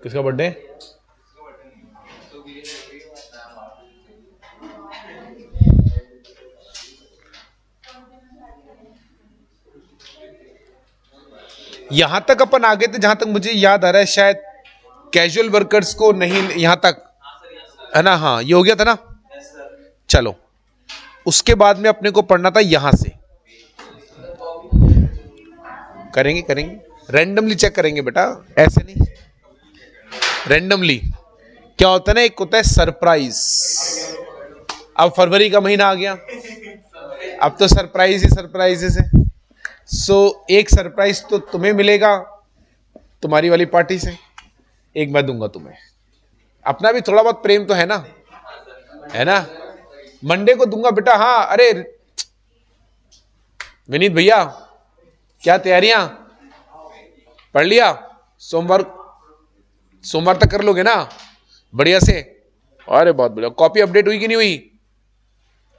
किसका बर्थडे? यहां तक अपन आ गए थे, जहां तक मुझे याद आ रहा है, शायद कैजुअल वर्कर्स को नहीं, यहां तक है ना? हाँ, ये हो गया था ना। चलो, उसके बाद में अपने को पढ़ना था यहां से। करेंगे करेंगे, रैंडमली चेक करेंगे बेटा, ऐसे नहीं। रैंडमली क्या होता है ना, एक होता है सरप्राइज। अब फरवरी का महीना आ गया, अब तो सरप्राइज ही सरप्राइजेस है। सो एक सरप्राइज तो तुम्हें मिलेगा तुम्हारी वाली पार्टी से, एक मैं दूंगा तुम्हें। अपना भी थोड़ा बहुत प्रेम तो है ना, है ना? मंडे को दूंगा बेटा। हाँ, अरे विनीत भैया, क्या तैयारियां? पढ़ लिया? सोमवार, सोमवार तक कर लोगे ना बढ़िया से? अरे बहुत बढ़िया। कॉपी अपडेट हुई कि नहीं हुई?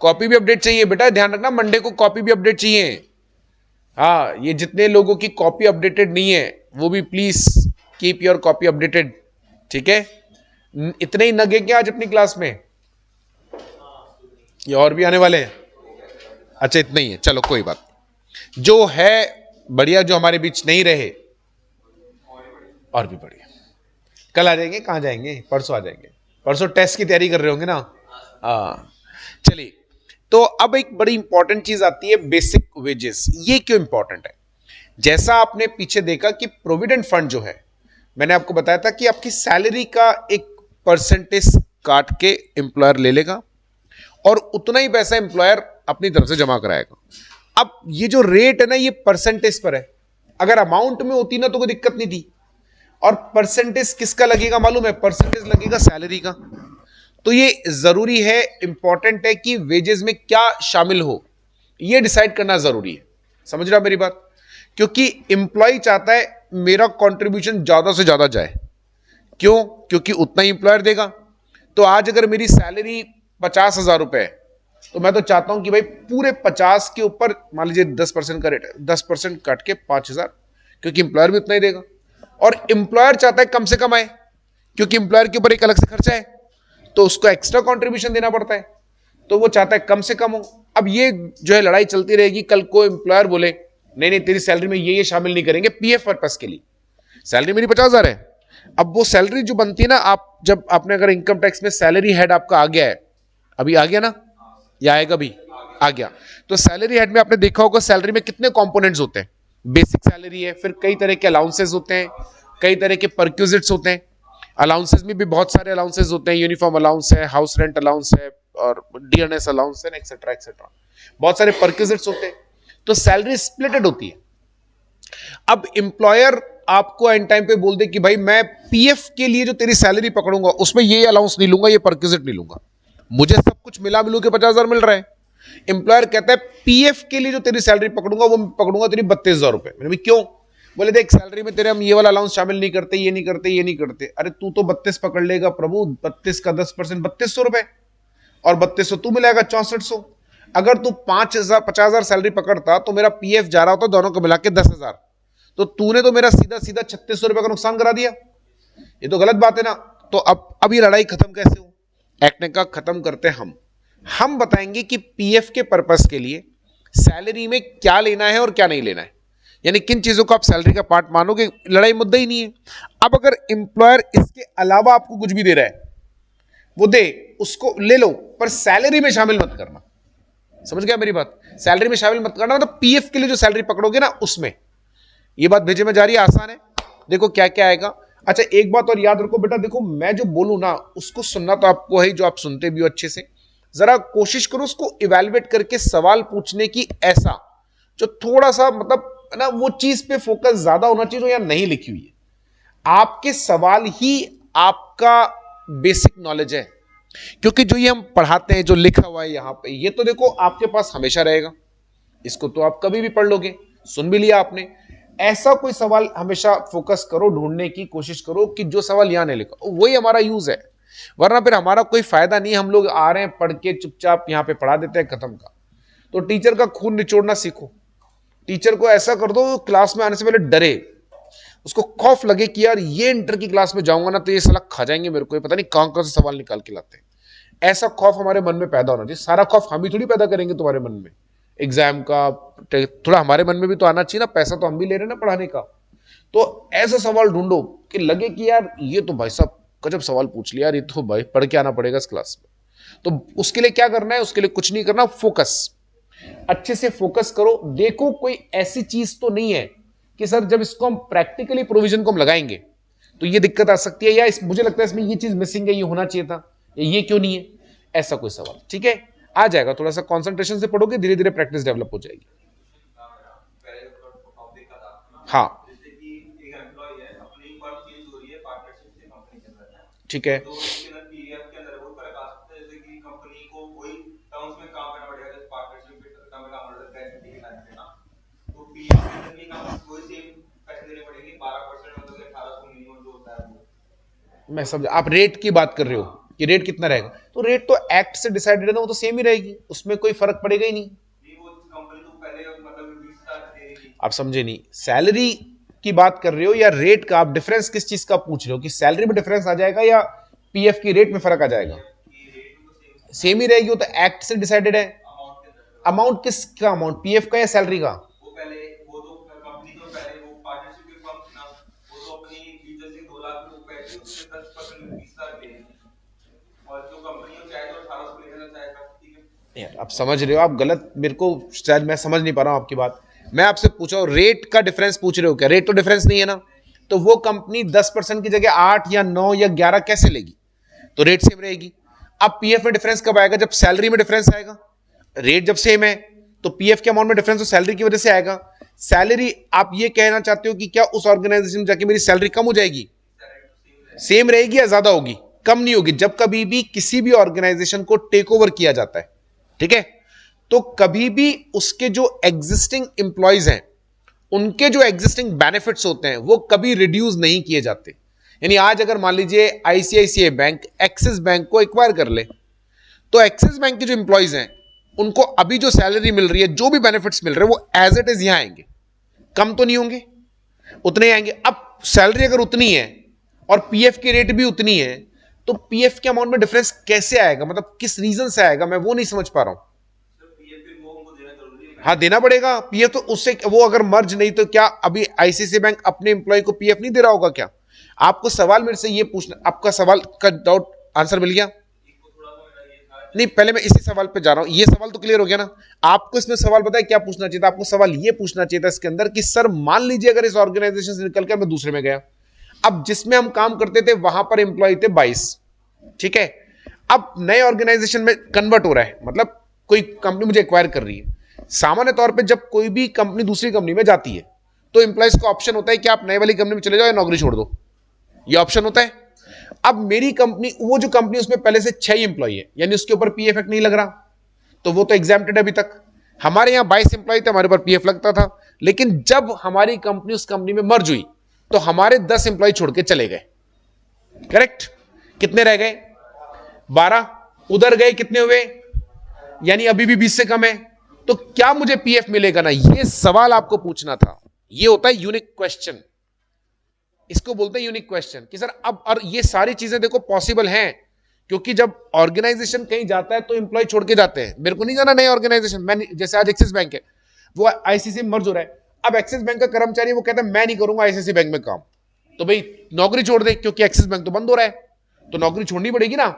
कॉपी भी अपडेट चाहिए बेटा, ध्यान रखना, मंडे को कॉपी भी अपडेट चाहिए। हाँ, ये जितने लोगों की कॉपी अपडेटेड नहीं है वो भी please keep your copy updated, ठीक है? इतने ही नगे क्या आज अपनी क्लास में, ये और भी आने वाले हैं? अच्छा, इतना ही है, चलो कोई बात। जो है बढ़िया, जो हमारे बीच नहीं रहे और भी बढ़िया। कल आ जाएंगे? कहां जाएंगे? परसों आ जाएंगे। परसों टेस्ट की तैयारी कर रहे होंगे ना? हाँ, चलिए। तो अब एक बड़ी इंपॉर्टेंट चीज आती है, बेसिक वेजेस। ये क्यों इंपॉर्टेंट है? जैसा आपने पीछे देखा कि प्रोविडेंट फंड जो है, मैंने आपको बताया था कि आपकी सैलरी का एक परसेंटेज काट के एम्प्लॉयर ले लेगा और उतना ही पैसा एम्प्लॉयर अपनी तरफ से जमा कराएगा। अब ये जो रेट है ना, ये परसेंटेज पर है। अगर अमाउंट में होती ना तो कोई दिक्कत नहीं थी। और परसेंटेज किसका लगेगा मालूम है? परसेंटेज लगेगा सैलरी का। तो ये जरूरी है, इंपॉर्टेंट है कि वेजेस में क्या शामिल हो, ये डिसाइड करना जरूरी है। समझ रहा मेरी बात? क्योंकि एम्प्लॉय चाहता है मेरा कंट्रीब्यूशन ज्यादा से ज्यादा जाए। क्यों? क्योंकि उतना ही एम्प्लॉयर देगा। तो आज अगर मेरी सैलरी 50,000 रुपए है, तो मैं तो चाहता हूं कि भाई पूरे 50 के ऊपर मान लीजिए 10% का रेट है, 10% काट के 5,000, क्योंकि एम्प्लॉयर भी उतना ही देगा। और एम्प्लॉयर चाहता है कम से कम आए, क्योंकि एम्प्लॉयर के ऊपर एक अलग से खर्चा है, तो उसको एक्स्ट्रा कंट्रीब्यूशन देना पड़ता है। तो वो चाहता है कम से कम हो। अब ये जो है लड़ाई चलती रहेगी। कल को एम्प्लॉयर बोले नहीं नहीं, तेरी सैलरी में ये शामिल नहीं करेंगे पीएफ पर्पस के लिए। सैलरी मेरी 50,000 है। अब वो सैलरी जो बनती है ना, आप जब आपने अगर इनकम टैक्स में सैलरी हेड आपका आ गया है, अभी आ गया ना या आएगा? भी आ गया। तो सैलरी हेड में आपने देखा होगा सैलरी में कितने कंपोनेंट्स होते हैं। बेसिक सैलरी है, फिर कई तरह के अलाउंसेस होते हैं, कई तरह के परक्यूजिट्स होते हैं। अलाउंसेस में भी बहुत सारे अलाउंसेस होते हैं, यूनिफॉर्म अलाउंस है, हाउस रेंट अलाउंस है, और डीएनएस अलाउंस है, एक्सेट्रा एक्सेट्रा। बहुत सारे परक्यूजिट्स होते हैं। तो सैलरी स्प्लिटेड होती है। अब एम्प्लॉयर आपको एंड टाइम पे बोल दे कि भाई मैं पीएफ के लिए जो तेरी सैलरी पकड़ूंगा उसमें ये अलाउंस नहीं लूंगा, ये परक्यूजिट नहीं लूंगा, मुझे सब कुछ मिला मिलू के 50,000 मिल रहा है। एम्प्लॉयर कहता है पीएफ के लिए जो तेरी सैलरी पकड़ूंगा वो पकड़ूंगा तेरी 32,000 रुपए। मैंने क्यों? बोले देख, सैलरी में तेरे हम ये वाला अलाउंस शामिल नहीं करते, ये नहीं करते, ये नहीं करते। अरे तू तो 32 पकड़ लेगा प्रभु, 32 का 10% 3200 रुपए, और 3200 तू मिलाएगा 6400। अगर तू 5,000 50,000 सैलरी पकड़ता तो मेरा पीएफ जा रहा होता दोनों को मिला के 10,000। तो तूने तो मेरा सीधा सीधा 3600 रुपए का नुकसान करा दिया। ये तो गलत बात है ना। तो अब ये लड़ाई खत्म कैसे हो? एक्ट ने कहा खत्म करते हम बताएंगे कि पीएफ के पर्पस के लिए सैलरी में क्या लेना है और क्या नहीं लेना है, यानी किन चीजों को आप सैलरी का पार्ट मानोगे। लड़ाई मुद्दा ही नहीं है। अब अगर एम्प्लॉयर इसके अलावा आपको कुछ भी दे रहा है, वो दे, उसको ले लो, पर सैलरी में शामिल मत करना। समझ गया मेरी बात? सैलरी में शामिल मत करना, मतलब पीएफ के लिए जो सैलरी पकड़ोगे ना उसमें। ये बात भेजे में जा रही है, आसान है। देखो क्या क्या आएगा। अच्छा, एक बात और याद रखो बेटा, देखो मैं जो बोलूं ना उसको सुनना तो आपको है, जो आप सुनते भी हो अच्छे से। जरा कोशिश करो उसको इवैल्यूएट करके सवाल पूछने की, ऐसा जो थोड़ा सा मतलब ना वो चीज पे फोकस ज्यादा होना चाहिए जो यहां नहीं लिखी हुई है। आपके सवाल ही आपका बेसिक नॉलेज है, क्योंकि जो ये हम पढ़ाते हैं, जो लिखा हुआ है यहां पे, ये तो देखो आपके पास हमेशा रहेगा। इसको तो आप कभी भी पढ़ लोगे, सुन भी लिया आपने। ऐसा कोई सवाल हमेशा फोकस करो, ढूंढने की कोशिश करो कि जो सवाल यहां नहीं लिखा, वही हमारा यूज है। वरना फिर हमारा कोई फायदा नहीं। हम लोग आ रहे हैं पढ़ के चुपचाप यहां पे पढ़ा देते हैं, खत्म का। तो टीचर का खून निचोड़ना सीखो। टीचर को ऐसा कर दो क्लास में आने से पहले डरे, उसको खौफ लगे कि यार ये इंटर की क्लास में जाऊंगा ना तो ये साला खा जाएंगे मेरे को, ये पता नहीं कहां कहां से सवाल निकाल के लाते हैं। ऐसा खौफ हमारे मन में पैदा होना चाहिए। सारा खौफ हम ही थोड़ी पैदा करेंगे तुम्हारे मन में, एग्जाम का थोड़ा हमारे मन में भी तो आना चाहिए ना, पैसा तो हम भी ले रहे हैं ना पढ़ाने का। तो ऐसा सवाल ढूंढो कि लगे कि यार ये तो भाई साहब गजब सवाल पूछ लिया यार, ये तो भाई पढ़ के आना पड़ेगा इस क्लास में। तो उसके लिए क्या करना है, उसके लिए कुछ नहीं करना, फोकस, अच्छे से फोकस करो। देखो कोई ऐसी चीज तो नहीं है कि सर जब इसको हम प्रैक्टिकली प्रोविजन को हम लगाएंगे तो ये दिक्कत आ सकती है, या मुझे लगता है इसमें ये चीज मिसिंग है, ये होना चाहिए था, या ये क्यों नहीं है, ऐसा कोई सवाल, ठीक है, आ जाएगा। थोड़ा सा कंसंट्रेशन से पढ़ोगे, धीरे धीरे प्रैक्टिस डेवलप हो जाएगी। हाँ ठीक है। मैं समझ, आप रेट की बात कर रहे हो कि रेट कितना रहेगा, तो रेट तो एक्ट से डिसाइडेड है ना, वो तो सेम ही रहेगी, उसमें कोई फर्क पड़ेगा ही नहीं। आप समझे नहीं, सैलरी की बात कर रहे हो या रेट का? आप डिफरेंस किस चीज का पूछ रहे हो, कि सैलरी में डिफरेंस आ जाएगा या पीएफ की रेट में फर्क आ जाएगा? सेम ही रहेगी, वो तो एक्ट से डिसाइडेड है। अमाउंट किसका, अमाउंट पीएफ का या सैलरी का? यार आप समझ रहे हो, आप गलत, मेरे को शायद मैं समझ नहीं पा रहा हूं आपकी बात। मैं आपसे पूछा हूं रेट का डिफरेंस पूछ रहे हो क्या? रेट तो डिफरेंस नहीं है ना, तो वो कंपनी 10% की जगह 8 या 9 या 11 कैसे लेगी? तो रेट सेम रहेगी। अब पीएफ में डिफरेंस कब आएगा? जब सैलरी में डिफरेंस आएगा। रेट जब सेम है तो पीएफ के अमाउंट में डिफरेंस तो सैलरी की वजह से आएगा। सैलरी, आप ये कहना चाहते हो कि क्या उस ऑर्गेनाइजेशन में जाके मेरी सैलरी कम हो जाएगी? सेम रहेगी या ज्यादा होगी? कम नहीं होगी। जब कभी भी किसी भी ऑर्गेनाइजेशन को टेक ओवर किया जाता है, ठीक है, तो कभी भी उसके जो एग्जिस्टिंग इंप्लॉइज हैं, उनके जो एग्जिस्टिंग बेनिफिट्स होते हैं वो कभी रिड्यूस नहीं किए जाते। यानी आज अगर मान लीजिए आईसीआईसीआई बैंक एक्सिस बैंक को एक्वायर कर ले, तो एक्सिस बैंक के जो इंप्लॉइज हैं उनको अभी जो सैलरी मिल रही है, जो भी बेनिफिट्स मिल रहे हैं, वो एज इट इज यहां आएंगे, कम तो नहीं होंगे, उतने ही आएंगे। अब सैलरी अगर उतनी है और पीएफ की रेट भी उतनी है, तो पीएफ के अमाउंट में डिफरेंस कैसे आएगा? मतलब किस रीजन से आएगा, मैं वो नहीं समझ पा रहा हूं। हाँ देना पड़ेगा पीएफ, तो उससे वो अगर मर्ज नहीं तो क्या अभी आईसीआईसीआई बैंक अपने एम्प्लॉय को पीएफ नहीं दे रहा होगा क्या? आपको सवाल मेरे से ये पूछना, आपका सवाल का डाउट आंसर मिल गया? नहीं, पहले मैं इसी सवाल पे जा रहा हूं, ये सवाल तो क्लियर हो गया ना। आपको इसमें सवाल बताया क्या पूछना चाहिए था? आपको सवाल ये पूछना चाहिए था इसके अंदर कि सर मान लीजिए अगर इस ऑर्गेनाइजेशन से निकलकर मैं दूसरे में गया, अब जिसमें हम काम करते थे वहां पर एम्प्लॉय थे 22, ठीक है, अब नए ऑर्गेनाइजेशन में कन्वर्ट हो रहा है, मतलब कोई कंपनी मुझे एक्वायर कर रही है। सामान्य तौर पे जब कोई भी कंपनी दूसरी कंपनी में जाती है तो एम्प्लॉयज का ऑप्शन होता है कि आप नई वाली कंपनी में चले जाओ या नौकरी छोड़ दो, ये ऑप्शन होता है। अब मेरी कंपनी, वो जो कंपनी उसमें पहले से 6 एम्प्लॉय है, यानी उसके ऊपर पीएफ नहीं लग रहा, तो वो तो एग्जाम्प्टेड है अभी तक। हमारे यहाँ 22 एम्प्लॉय थे, हमारे ऊपर पीएफ लगता था, लेकिन जब हमारी कंपनी उस कंपनी में मर्ज हुई तो हमारे 10 एम्प्लॉय छोड़ के चले गए, करेक्ट? कितने रह गए? 12। उधर गए कितने हुए? यानी अभी भी 20 से कम है, तो क्या मुझे पीएफ मिलेगा ना? ये सवाल आपको पूछना था। ये होता है यूनिक क्वेश्चन, इसको बोलते हैं यूनिक क्वेश्चन कि सर अब, और ये सारी चीजें देखो पॉसिबल हैं, क्योंकि जब ऑर्गेनाइजेशन कहीं जाता है तो एम्प्लॉय छोड़ के जाते हैं। मेरे को नहीं जाना नए ऑर्गेनाइजेशन, मैं जैसे आज एक्सिस बैंक है, वो आईसीआईसीआई मर्ज हो रहा है, अब एक्सिस बैंक का कर्मचारी वो कहता है मैं नहीं करूंगा आईसीआईसीआई बैंक में काम, तो भाई नौकरी छोड़ दे, क्योंकि एक्सिस बैंक तो बंद हो रहा है, तो नौकरी छोड़नी पड़ेगी ना।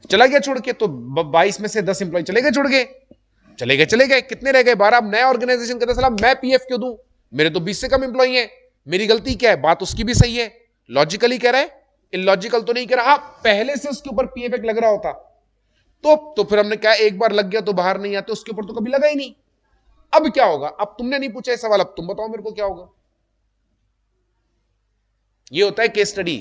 चला गया छोड़ के, तो 22 में से 10 एम्प्लॉय चले गए छोड़ के, चले गए, कितने रह गए? 12। अब नया ऑर्गेनाइजेशन कहता है साला मैं पीएफ क्यों दूं, मेरे तो 20 से कम एम्प्लॉय हैं, मेरी गलती क्या है? बात उसकी भी सही है, लॉजिकली कह रहा है, इलॉजिकल तो नहीं कह रहा। हाँ, पहले से उसके ऊपर पीएफ लग रहा होता तो फिर हमने कहा एक बार लग गया तो बाहर नहीं आते, उसके ऊपर तो कभी लगा ही नहीं। अब क्या होगा? अब तुमने नहीं पूछा सवाल, अब तुम बताओ मेरे को क्या होगा। ये होता है केस स्टडी।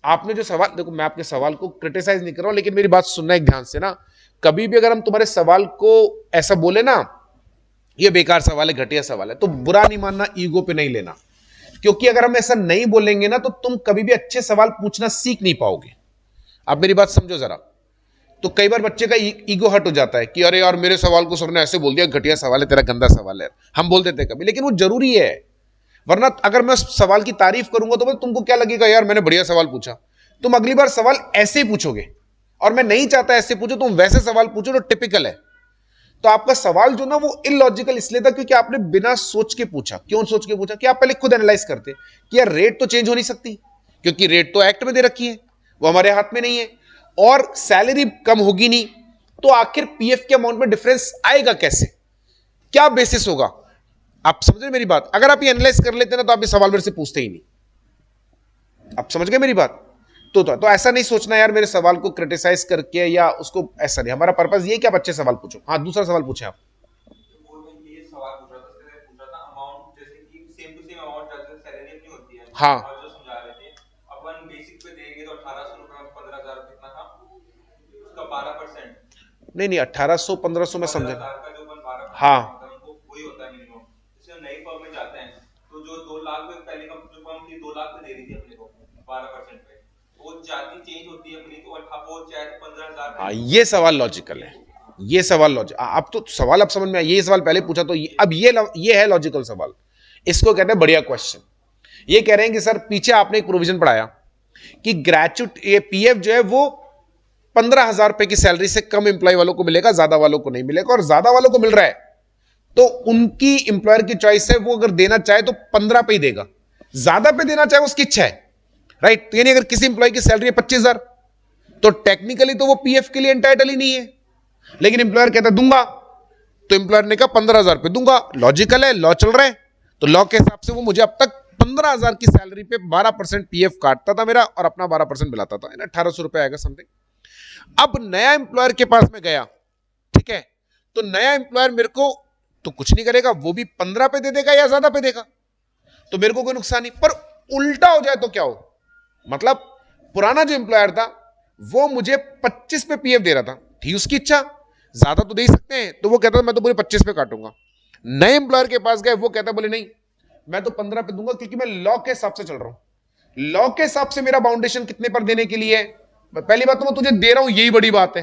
आपने जो सवाल, देखो मैं आपके सवाल को क्रिटिसाइज नहीं कर रहा हूं, लेकिन मेरी बात सुनना एक ध्यान से ना। कभी भी अगर हम तुम्हारे सवाल को ऐसा बोले ना, ये बेकार सवाल है, घटिया सवाल है, तो बुरा नहीं मानना, ईगो पे नहीं लेना, क्योंकि अगर हम ऐसा नहीं बोलेंगे ना तो तुम कभी भी अच्छे सवाल पूछना सीख नहीं पाओगे। आप मेरी बात समझो जरा। तो कई बार बच्चे का ईगो हट हो जाता है कि अरे यार मेरे सवाल को सर ने ऐसे बोल दिया, घटिया सवाल है, तेरा गंदा सवाल है, हम बोल देते कभी, लेकिन वो जरूरी है। वरना अगर मैं उस सवाल की तारीफ करूंगा तो तुमको क्या लगेगा, यार मैंने बढ़िया सवाल पूछा। तुम अगली बार सवाल ऐसे ही पूछोगे, और मैं नहीं चाहता ऐसे पूछो, तुम वैसे सवाल पूछो जो टिपिकल है। तो आपका सवाल जो ना वो इलॉजिकल इसलिए था क्योंकि आपने बिना सोच के पूछा। क्यों सोच के पूछा? कि आप पहले खुद एनालाइज करते कि यार रेट तो चेंज हो नहीं सकती, क्योंकि रेट तो एक्ट में दे रखी है, वो हमारे हाथ में नहीं है, और सैलरी कम होगी नहीं, तो आखिर पीएफ के अमाउंट में डिफरेंस आएगा कैसे, क्या बेसिस होगा। आप समझ रहे मेरी बात? अगर आप ये एनालाइज कर लेते ना तो आप ये सवाल मेरे से पूछते ही नहीं। आप समझ गए मेरी बात? तो ऐसा नहीं सोचना यार मेरे सवाल को क्रिटिसाइज करके या उसको, ऐसा नहीं। हमारा पर्पस ये कि आप अच्छे सवाल पूछो। हाँ, दूसरा सवाल पूछे आप। हाँ, नहीं नहीं, 1800 1500 में समझे। हाँ, हाँ, ये सवाल लॉजिकल है। ये सवाल लॉजिक, अब तो सवाल अब समझ में आया। ये सवाल पहले पूछा तो अब ये है लॉजिकल सवाल। इसको कहते हैं बढ़िया क्वेश्चन। ये कह रहे हैं कि सर पीछे आपने एक प्रोविजन पढ़ाया कि ग्रेचुइट ये पीएफ जो है वो 15,000 रुपए की सैलरी से कम एम्प्लॉय वालों को मिलेगा, ज्यादा वालों को नहीं मिलेगा। और ज्यादा वालों को मिल रहा है तो उनकी एम्प्लॉयर की चॉइस है, वो अगर देना चाहे तो 15 पे ही देगा, ज्यादा पे देना चाहे उसकी इच्छा है, राइट। तो यानी अगर किसी एम्प्लॉय की सैलरी है 25,000 तो टेक्निकली तो वो पीएफ के लिए एंटाइटल ही नहीं है, लेकिन एम्प्लॉयर कहता दूंगा, तो एम्प्लॉयर ने कहा 15,000 पे दूंगा। लॉजिकल है, लॉ चल रहा है, तो लॉ के हिसाब से वो मुझे अब तक 15,000 की सैलरी पे 12% पीएफ काटता था मेरा और अपना 12% मिलाता था, 1800 रुपए आएगा समथिंग। अब नया एम्प्लॉयर के पास में गया, ठीक है, तो नया एम्प्लॉयर मेरे को तो कुछ नहीं करेगा, वो भी 15 पे दे देगा या ज्यादा पे देगा, तो मेरे को कोई नुकसान नहीं। पर उल्टा हो जाए तो क्या हो, मतलब पुराना जो एम्प्लॉयर था वो मुझे 25 पे पीएफ दे रहा था, थी उसकी इच्छा, ज्यादा तो दे ही सकते हैं, तो वो कहता था मैं तो पूरे 25 पे काटूंगा। नए एम्प्लॉयर के पास गए, वो कहता बोले नहीं मैं तो 15 पे दूंगा, क्योंकि मैं लॉ के हिसाब से चल रहा हूं। लॉ के हिसाब से मेरा बाउंडेशन कितने पर देने के लिए है? पहली बात तो मैं तुझे दे रहा हूं, यही बड़ी बात है,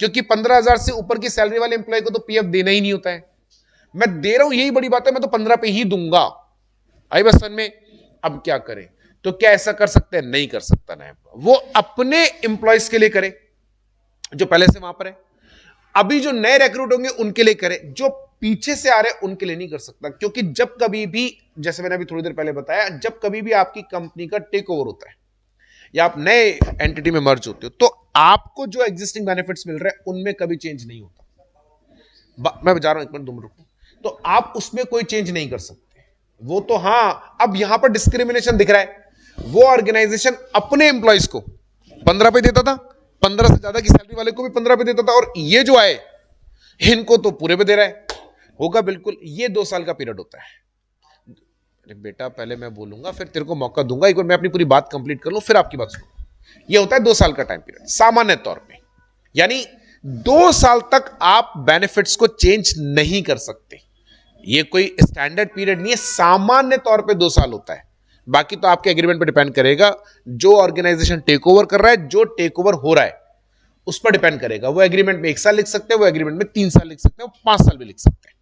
क्योंकि 15,000 से ऊपर की सैलरी वाले एम्प्लॉय को तो पीएफ देना ही नहीं होता है। मैं दे रहा हूं, यही बड़ी बात है, मैं तो 15 पे ही दूंगा। आई बस समझ में? अब क्या करें? तो क्या ऐसा कर सकते हैं? नहीं कर सकता ना, वो अपने एम्प्लॉयज के लिए करे जो पहले से वहां पर है। अभी जो नए रिक्रूट होंगे उनके लिए करे, जो पीछे से आ रहे हैं उनके लिए नहीं कर सकता, क्योंकि जब कभी भी, जैसे मैंने अभी थोड़ी देर पहले बताया, जब कभी भी आपकी कंपनी का टेक ओवर होता है या आप नए एंटिटी में मर्ज होते हो, तो आपको जो एग्जिस्टिंग बेनिफिट्स मिल रहे हैं उनमें कभी चेंज नहीं होता। मैं बता रहा हूं, एक मिनट 2 मिनट, तो आप उसमें कोई चेंज नहीं कर सकते। वो तो हाँ, अब यहां पर डिस्क्रिमिनेशन दिख रहा है। वो ऑर्गेनाइजेशन अपने एम्प्लॉयज को 15 पे देता था, 15 से ज्यादा की सैलरी वाले को भी 15 पे देता था, और ये जो आए इनको तो पूरे पे दे रहा है। होगा बिल्कुल, ये 2 साल का पीरियड होता है। अरे बेटा पहले मैं बोलूंगा, फिर तेरे को मौका दूंगा, एक बार मैं अपनी पूरी बात कंप्लीट कर लूं फिर आपकी बात सुनो। ये होता है 2 साल का टाइम पीरियड सामान्य तौर पे, यानी 2 साल तक आप बेनिफिट्स को चेंज नहीं कर सकते। ये कोई स्टैंडर्ड पीरियड नहीं है, सामान्य तौर पे 2 साल होता है। बाकी तो आपके एग्रीमेंट पे डिपेंड करेगा, जो ऑर्गेनाइजेशन टेक ओवर कर रहा है, जो टेक ओवर हो रहा है उस पर डिपेंड करेगा। वो एग्रीमेंट में 1 साल लिख सकते हैं, वो एग्रीमेंट में 3 साल लिख सकते हैं, वो 5 साल भी लिख सकते हैं।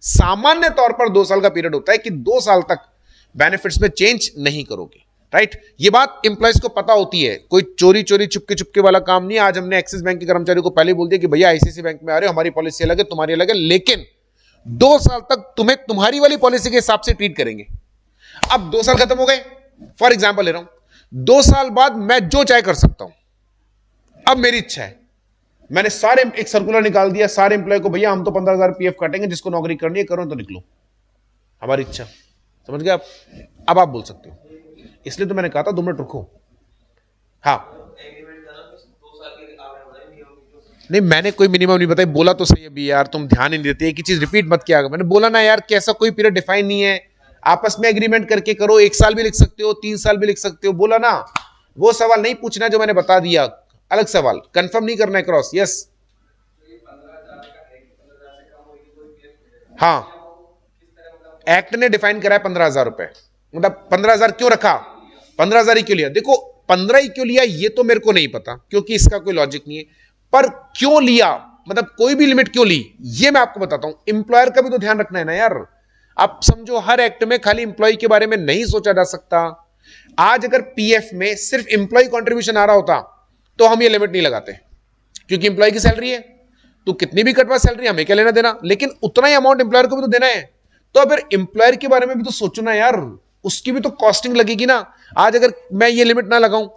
सामान्य तौर पर 2 साल का पीरियड होता है कि 2 साल तक बेनिफिट्स में चेंज नहीं करोगे, राइट। ये बात इंप्लॉयज को पता होती है, कोई चोरी चोरी चुपके चुपके वाला काम नहीं। आज हमने एक्सिस बैंक के कर्मचारी को पहले बोल दिया कि भैया आईसीआईसी बैंक में आ रहे हो, हमारी पॉलिसी अलग है, तुम्हारी अलग है, लेकिन 2 साल तक तुम्हें तुम्हारी वाली पॉलिसी के हिसाब से ट्रीट करेंगे। अब 2 साल खत्म हो गए, फॉर एग्जाम्पल ले रहा हूं, 2 साल बाद मैं जो चाहे कर सकता हूं। अब मेरी इच्छा है, मैंने सारे एक सर्कुलर निकाल दिया सारे एम्प्लॉय को, भैया हम तो 15,000 पीएफ काटेंगे, जिसको नौकरी करनी है करो तो निकलो, हमारी इच्छा। समझ गए आप? अब आप बोल सकते हो, इसलिए तो मैंने कहा था 2 मिनट रुको। हाँ, नहीं मैंने कोई मिनिमम नहीं बताई, बोला तो सही अभी यार, तुम ध्यान ही नहीं देते, एक ही चीज रिपीट मत किया। मैंने बोला ना यार कि ऐसा कोई पीरियड डिफाइन नहीं है, आपस में एग्रीमेंट करके करो, 1 साल भी लिख सकते हो, 3 साल भी लिख सकते हो। बोला ना, वो सवाल नहीं पूछना जो मैंने बता दिया, अलग सवाल, कंफर्म नहीं करना है क्रॉस। यस, हाँ, एक्ट ने डिफाइन करा है 15,000 रुपए, मतलब 15,000 क्यों रखा, 15,000 ही क्यों लिया? देखो 15 ही क्यों लिया ये तो मेरे को नहीं पता, क्योंकि इसका कोई लॉजिक नहीं है, पर क्यों लिया, मतलब कोई भी लिमिट क्यों ली, ये मैं आपको बताता हूं। एम्प्लॉयर का भी तो ध्यान रखना है ना यार। आप समझो हर एक्ट में खाली इंप्लॉय के बारे में नहीं सोचा जा सकता। आज अगर पीएफ में सिर्फ इंप्लॉय कंट्रीब्यूशन आ रहा होता तो हम ये लिमिट नहीं लगाते, क्योंकि इंप्लॉय की सैलरी है, तो कितनी भी कटवा सैलरी हमें क्या लेना देना, लेकिन उतना ही अमाउंट इंप्लॉयर को भी तो देना है। तो अगर इंप्लॉयर के बारे में भी तो सोचो ना यार, उसकी भी तो कॉस्टिंग लगेगी ना। आज अगर मैं ये लिमिट ना लगाऊं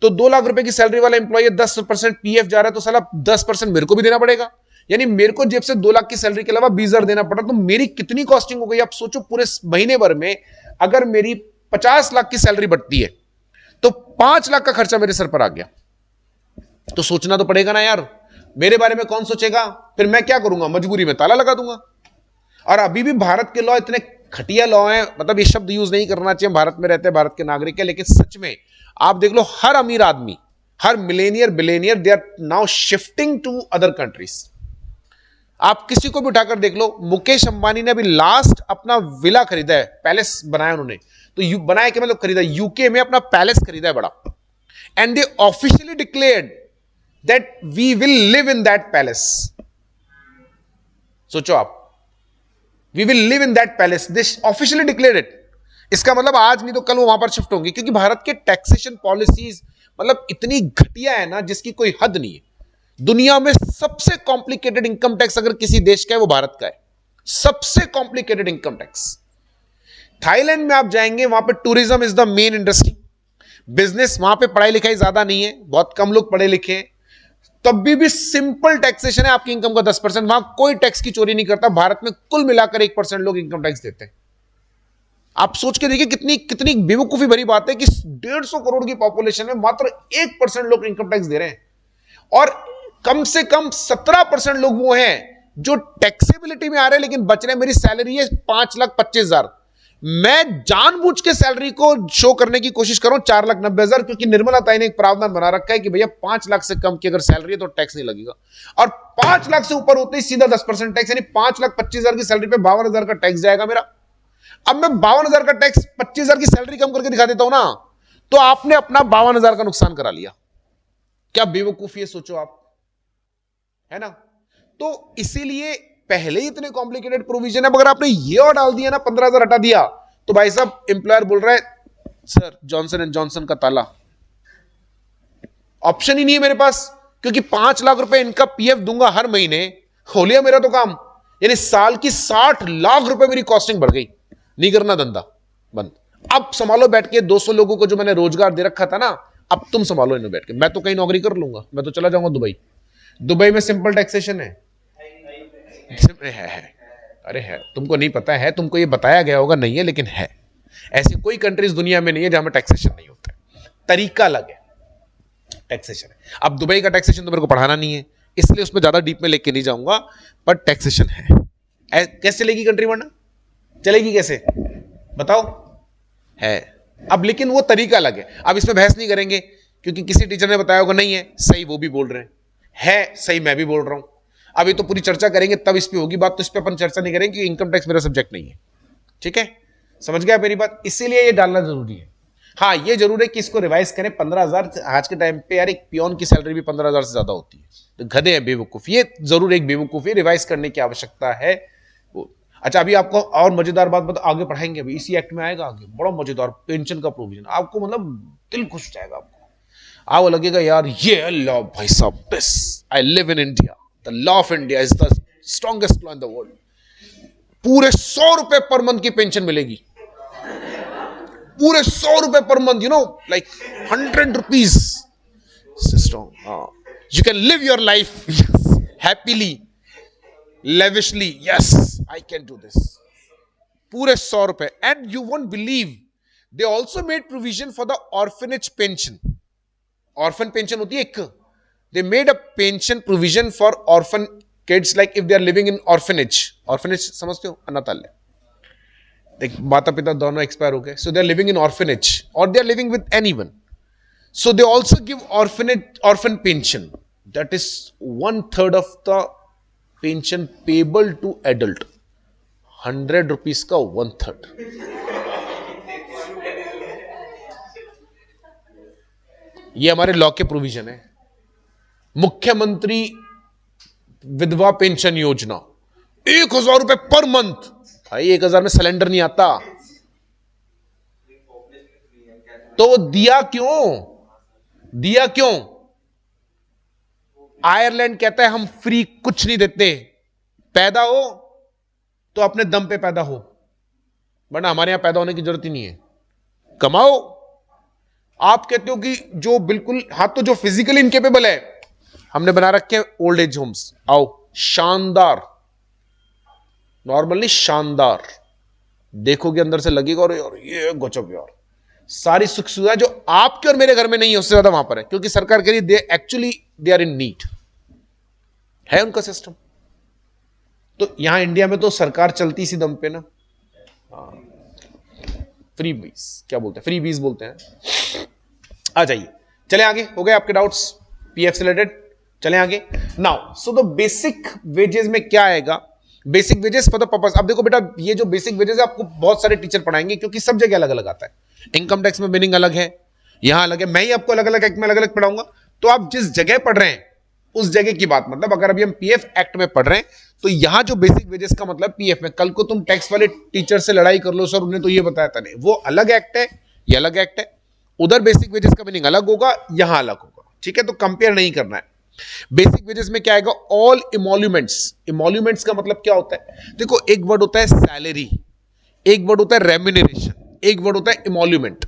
तो 2 लाख रुपए की सैलरी वाला इंप्लॉय 10% पीएफ जा रहा है, तो साला 10% मेरे को भी देना पड़ेगा, यानी मेरे को जेब से 2 लाख की सैलरी के अलावा 20,000 देना पड़ा, तो मेरी कितनी कॉस्टिंग हो गई। आप सोचो पूरे महीने भर में अगर मेरी 50 लाख की सैलरी बढ़ती है तो 5 लाख का खर्चा मेरे सर पर आ गया। तो सोचना तो पड़ेगा ना यार, मेरे बारे में कौन सोचेगा। फिर मैं क्या करूंगा, मजबूरी में ताला लगा दूंगा। और अभी भी भारत के लॉ इतने घटिया लॉ हैं, मतलब ये शब्द यूज नहीं करना चाहिए, भारत में रहते हैं, भारत के नागरिक है, लेकिन सच में आप देख लो हर अमीर आदमी, हर millionaire billionaire, they are now shifting to other countries. आप किसी को भी उठाकर देख लो, मुकेश अंबानी ने अभी लास्ट अपना विला खरीदा है, पैलेस बनाया उन्होंने, तो बनाया क्या मतलब खरीदा, यूके में अपना पैलेस खरीदा है बड़ा, and they officially declared that we will live in that palace. सोचो आप, we will live in that palace, this officially declared it. इसका मतलब आज नहीं तो कल वो वहां पर शिफ्ट होंगे, क्योंकि भारत के टैक्सेशन पॉलिसीज मतलब इतनी घटिया है ना जिसकी कोई हद नहीं है। दुनिया में सबसे कॉम्प्लिकेटेड इनकम टैक्स अगर किसी देश का है वो भारत का है, सबसे कॉम्प्लिकेटेड इनकम टैक्स। थाईलैंड में आप जाएंगे, वहां पे tourism is the main industry, business, वहां पे पढ़ाई लिखाई ज्यादा नहीं है, बहुत कम लोग पढ़े लिखे हैं, तब भी सिंपल टैक्सेशन है आपकी इनकम का 10%, वहां कोई टैक्स की चोरी नहीं करता। भारत में कुल मिलाकर 1% लोग इनकम टैक्स देते हैं। आप सोच के देखिए कितनी कितनी बेवकूफी भरी बात है कि 150 करोड़ की पॉपुलेशन में मात्र 1% लोग इनकम टैक्स दे रहे हैं, और कम से कम 17% लोग वो हैं जो टैक्सेबिलिटी में आ रहे हैं लेकिन बच रहे हैं। मेरी सैलरी है 5,25,000, मैं जानबूझ के सैलरी को शो करने की कोशिश कर रहा हूं 4,90,000, क्योंकि निर्मला ताई ने एक प्रावधान बना रखा है कि भैया 5 लाख से कम की अगर सैलरी है तो टैक्स नहीं लगेगा, और 5 लाख से ऊपर होते ही सीधा 10% टैक्स, यानी 5,25,000 की सैलरी पे 52,000 का टैक्स जाएगा मेरा। अब मैं 52,000 का टैक्स 25,000 की सैलरी कम करके दिखा देता हूं ना, तो आपने अपना 52,000 का नुकसान करा लिया। क्या बेवकूफी है, सोचो आप, है ना। तो इसीलिए पहले ही इतने कॉम्प्लिकेटेड प्रोविजन है, अगर आपने ये और डाल दिया ना, 15,000 हटा दिया, तो भाई साहब एम्प्लॉयर बोल रहा है सर जॉनसन एंड जॉनसन का ताला, ऑप्शन ही नहीं है मेरे पास, क्योंकि 5 लाख रुपए इनका पीएफ दूंगा हर महीने, हो लिया मेरा तो काम, यानी साल की 60 लाख रुपए मेरी कॉस्टिंग बढ़ गई, नहीं करना धंधा बंद। अब संभालो बैठ के 200 लोगों को जो मैंने रोजगार दे रखा था ना, अब तुम संभालो इन्हें बैठ के, मैं तो कहीं नौकरी कर लूंगा, मैं तो चला जाऊंगा दुबई। दुबई में सिंपल टैक्सेशन है, अरे है, तुमको नहीं पता है, तुमको ये बताया गया होगा नहीं है, लेकिन है। ऐसी कोई कंट्रीज दुनिया में नहीं है जहां में टैक्सेशन नहीं होता है, तरीका अलग है, टैक्सेशन है। अब दुबई का टैक्सेशन तो मेरे को पढ़ाना नहीं है, इसलिए उसमें ज्यादा डीप में लेके नहीं जाऊंगा, पर टैक्सेशन है। कैसे चलेगी कंट्री, वरना चलेगी कैसे बताओ, है। अब लेकिन वो तरीका अलग है, अब इसमें बहस नहीं करेंगे, क्योंकि किसी टीचर ने बताया होगा नहीं है सही, वो भी बोल रहे हैं है सही, मैं भी बोल रहा हूं। अभी तो पूरी चर्चा करेंगे तब इस पे होगी बात, तो इस पे अपन चर्चा नहीं करेंगे क्योंकि इनकम टैक्स मेरा सब्जेक्ट नहीं है, ठीक है, समझ गया मेरी बात, इसीलिए ये डालना जरूरी है। हाँ ये जरूर है कि इसको रिवाइज करें, 15,000 आज के टाइम पे यार एक पियोन की सैलरी भी 15,000 से ज्यादा होती है, तो गधे हैं बेवकूफ, ये जरूर एक बेवकूफी, रिवाइज करने की आवश्यकता है। अच्छा अभी आपको और मजेदार बात बता, आगे पढ़ाएंगे, अभी इसी एक्ट में आएगा आगे, बड़ा मजेदार पेंशन का प्रोविजन, आपको मतलब दिल खुश हो जाएगा, आपको आपको लगेगा यार ये लॉ भाई साहब best, I live in India, the law of India is the strongest law in the world. पूरे 100 रुपए पर मंथ की पेंशन मिलेगी, पूरे 100 रुपए per month, you know like 100 rupees strong, you can live your life happily lavishly, yes I can do this, पूरे 100 रुपए। And you won't believe they also made provision for the orphanage pension, orphan pension होती है एक, they made a pension provision for orphan kids, like if they are living in orphanage, orphanage समझते हो, अनाथालय, देख माता पिता दोनों एक्सपायर हो गए, so they are living in orphanage और they are living with anyone, so they also give orphanage orphan pension, that is 1/3 of the pension payable to adult, 100 rupees का 1/3। ये हमारे लॉ के प्रोविजन है। मुख्यमंत्री विधवा पेंशन योजना 1,000 रुपए पर मंथ, भाई 1,000 में सिलेंडर नहीं आता, तो दिया क्यों? दिया क्यों? आयरलैंड कहता है हम फ्री कुछ नहीं देते, पैदा हो तो अपने दम पे पैदा हो, वरना हमारे यहां पैदा होने की जरूरत ही नहीं है, कमाओ। आप कहते हो कि जो बिल्कुल, हाँ तो जो फिजिकली इनकेपेबल है, हमने बना रखे हैं ओल्ड एज होम्स, आओ शानदार, नॉर्मली शानदार, देखोगे अंदर से लगेगा और यार ये गजब यार, सारी सुख सुविधा जो आपके और मेरे घर में नहीं है उससे ज्यादा वहां पर है, क्योंकि सरकार के लिए they actually they are in need, है उनका सिस्टम। तो यहां इंडिया में तो सरकार चलती इसी दम पे ना, फ्री बीज क्या बोलते हैं, फ्री बीज बोलते हैं। आ जाइए, चले आगे, हो गए आपके डाउट्स पीएफ से रिलेटेड, चले आगे। Now so the basic wages में क्या आएगा, basic wages for the purpose. अब देखो बेटा, ये जो बेसिक वेजेस है आपको बहुत सारे टीचर पढ़ाएंगे, क्योंकि सब जगह अलग अलग आता है, इनकम टैक्स में मीनिंग अलग है, यहां अलग है, मैं ही आपको अलग अलग एक्ट में अलग अलग पढ़ाऊंगा। तो आप जिस जगह पढ़ रहे हैं उस जगह की बात, मतलब अगर अभी हम पीएफ एक्ट में पढ़ रहे हैं तो यहां जो बेसिक वेजेस का मतलब पीएफ में, कल को तुम टैक्स वाले टीचर से लड़ाई कर लो, सर उन्होंने तो ये बताया था, नहीं वो अलग एक्ट है, ये अलग एक्ट है, उधर बेसिक वेजेस का मीनिंग अलग होगा, यहां अलग होगा, ठीक है, तो कंपेयर नहीं करना है। बेसिक वेजेस में क्या आएगा, ऑल इमोल्यूमेंट्स। इमोल्यूमेंट्स का मतलब क्या होता है, देखो एक वर्ड होता है सैलरी, एक वर्ड होता है रेम्यूनरेशन, एक वर्ड होता है इमोल्यूमेंट,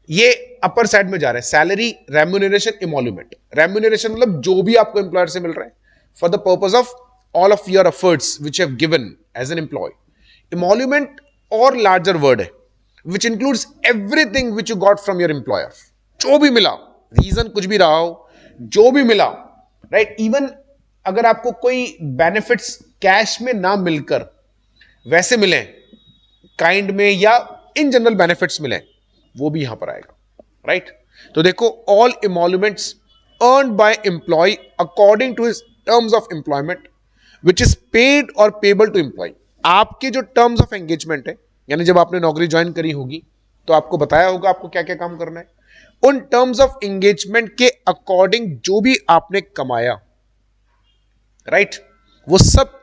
ये अपर साइड में जा रहे हैं, सैलरी, रेम्यूनरेशन, इमोल्यूमेंट। रेम्यूनरेशन मतलब जो भी आपको एम्प्लॉयर से मिल रहा है for the purpose of all of your efforts which have given as an employ. Emolument और लार्जर वर्ड है which includes everything which you got from your employer, जो भी मिला, रीजन कुछ भी रहा हो, जो भी मिला, राइट, इवन अगर आपको कोई बेनिफिट्स कैश में ना मिलकर वैसे मिले, काइंड में या इन जनरल बेनिफिट्स मिले, वो भी यहां पर आएगा, राइट। तो देखो, all emoluments earned by employ according to his terms of employment which is paid or payable to employ. आपके जो टर्म्स ऑफ एंगेजमेंट है, यानी जब आपने नौकरी ज्वाइन करी होगी तो आपको बताया होगा आपको क्या क्या काम करना है, उन टर्म्स ऑफ एंगेजमेंट के अकॉर्डिंग जो भी आपने कमाया, राइट, वो सब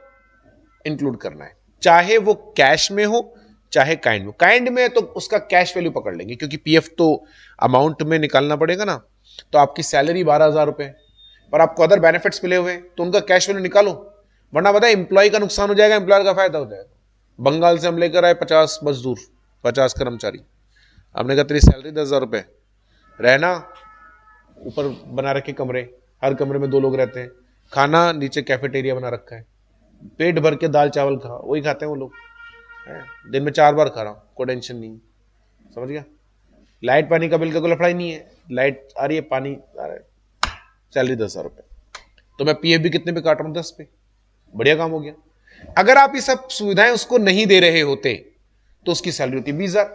इंक्लूड करना है, चाहे वो कैश में हो चाहे काइंड में। काइंड में तो उसका कैश वैल्यू पकड़ लेंगे, क्योंकि पीएफ तो अमाउंट में निकालना पड़ेगा ना, तो आपकी सैलरी 12,000 रुपए, पर आपको अदर बेनिफिट्स मिले हुए तो उनका कैश वैल्यू निकालो, वरना पता है एम्प्लॉय का नुकसान हो जाएगा, एम्प्लॉयर का फायदा हो जाएगा। बंगाल से हम लेकर आए 50 मजदूर, 50 कर्मचारी, हमने कहा तेरी सैलरी 10,000 रुपए, रहना ऊपर बना रखे कमरे, हर कमरे में 2 लोग रहते हैं, खाना नीचे कैफेटेरिया बना रखा है, पेट भर के दाल चावल खा, वही खाते हैं वो लोग, दिन में 4 बार खा रहा हूं, कोई टेंशन नहीं, समझ गया। लाइट पानी का बिल का कोई लफड़ा ही नहीं है, लाइट आ रही है, पानी आ रहा है, सैलरी 10,000 रुपए, तो मैं पीएफ भी कितने पे काट रहा हूं, 10 पे, बढ़िया काम हो गया। अगर आप ये सब सुविधाएं उसको नहीं दे रहे होते तो उसकी सैलरी होती 20,000,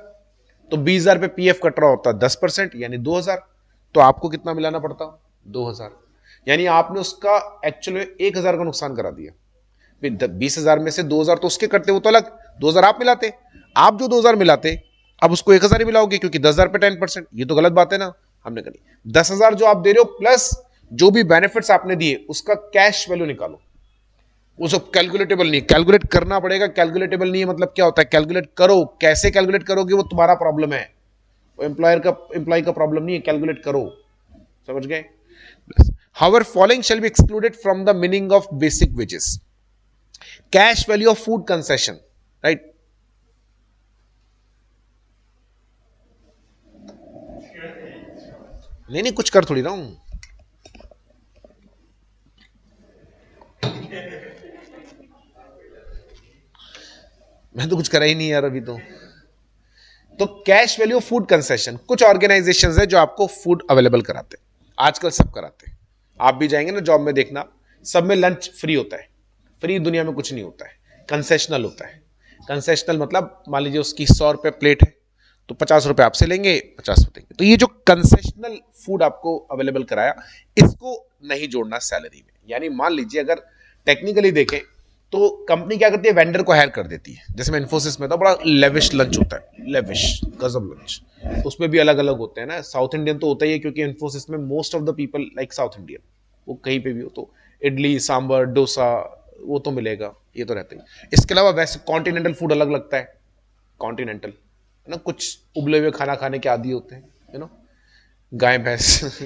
तो 20,000 पे पीएफ कट रहा होता 10% यानी 2,000, तो आपको कितना मिलाना पड़ता, 2,000, यानी आपने उसका एक्चुअल में 1,000 का नुकसान करा दिया। 20,000 में से 2,000 तो उसके कटते, वो तो अलग, 2,000 आप मिलाते, आप जो 2,000 मिलाते अब उसको 1,000 ही मिलाओगे, क्योंकि 10,000 पे 10%, ये तो गलत बात है ना, हमने करी 10,000 जो आप दे रहे हो प्लस जो भी बेनिफिट्स आपने दिए उसका कैश वैल्यू निकालो, वो सब कैलकुलेटेबल नहीं, कैलकुलेट करना पड़ेगा, कैलकुलेटेबल नहीं है मतलब क्या होता है, कैलकुलेट करो, कैसे कैलकुलेट करोगे वो तुम्हारा प्रॉब्लम है, वो एम्प्लॉय का प्रॉब्लम नहीं है, कैलकुलेट करो, समझ गए। However, following shall be excluded from the meaning of basic wages. Cash value of food concession, right? नहीं कुछ कर थोड़ी रहा हूं, मैं तो कुछ करा ही नहीं यार अभी तो cash value of food concession, कुछ ऑर्गेनाइजेशंस है जो आपको फूड अवेलेबल कराते हैं, आजकल सब कराते हैं, आप भी जाएंगे ना जॉब में देखना, सब में लंच फ्री होता है, फ्री दुनिया में कुछ नहीं होता है, कंसेशनल होता है। कंसेशनल मतलब मान लीजिए उसकी 100 रुपए प्लेट है तो 50 रुपए आपसे लेंगे, 50 देंगे, तो ये जो कंसेशनल फूड आपको अवेलेबल कराया इसको नहीं जोड़ना सैलरी में। यानी मान लीजिए अगर टेक्निकली देखें तो कंपनी क्या करती है, वेंडर को हायर कर देती है, जैसे मैं इन्फोसिस में था, बड़ा लेविश लंच होता है, लेविश गजब लंच, उसमें भी अलग अलग होते हैं ना, साउथ इंडियन तो होता ही है क्योंकि इन्फोसिस में most of the people like south Indian, वो कहीं पे भी हो तो इडली सांभर डोसा वो तो मिलेगा, ये तो रहता ही। इसके अलावा वैसे कॉन्टिनेंटल फूड अलग लगता है, कॉन्टिनेंटल है ना, कुछ उबले हुए खाना खाने के आदी होते हैं, यू नो, गाय भैंस